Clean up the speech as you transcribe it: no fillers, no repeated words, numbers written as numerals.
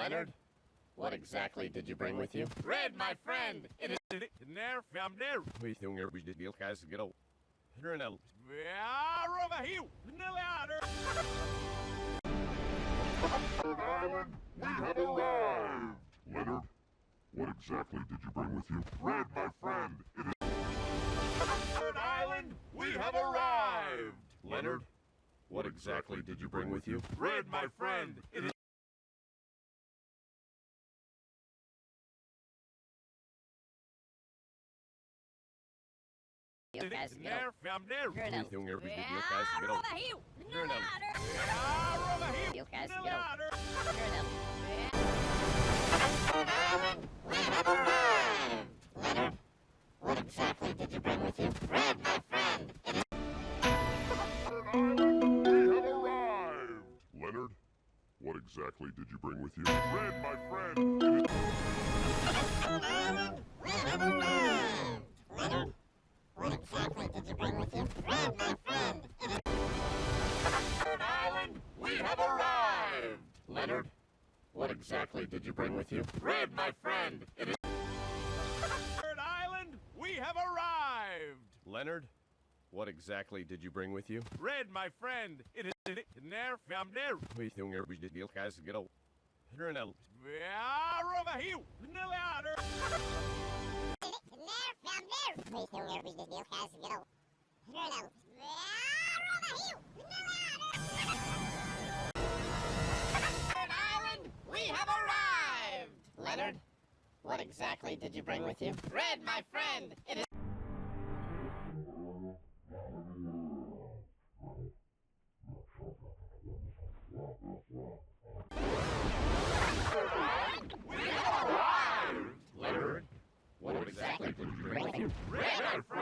Leonard, what exactly did you bring with you? Red, my friend! It is there from there. We think we did deal guys get out. Turn out. Over here! No louder! Island, we have arrived! Leonard, what exactly did you bring with you? Red, my friend, it is... Island, we have arrived! Leonard, what exactly did you bring with you? Red, my friend, it is... You guys get out. There from there. Turn out. We think we did deal guys get out. Turn out. Over here! You guys No get out. louder! Turn out. We have arrived! Leonard, what exactly did you bring with you? Red, my friend! It is... Island, we have arrived! Leonard, what exactly did you bring with you? Red, my friend, it is... Island, we have arrived! Leonard, what exactly did you bring with you? Red, my friend! It is... Island, we have arrived! Leonard, what exactly did you bring with you? Red, my friend, it is... Island, we have arrived! Leonard, what exactly did you bring with you? Red, my friend, it is there from there. We think we did deal guys get out. Turn out. Over here! No louder! There from there! We think we did deal guys get out. Turn out. Over here! No louder! Island, we have arrived! Leonard, what exactly did you bring with you? Red, my friend, it is... Leonard, what exactly did you bring with you? Red, my friend!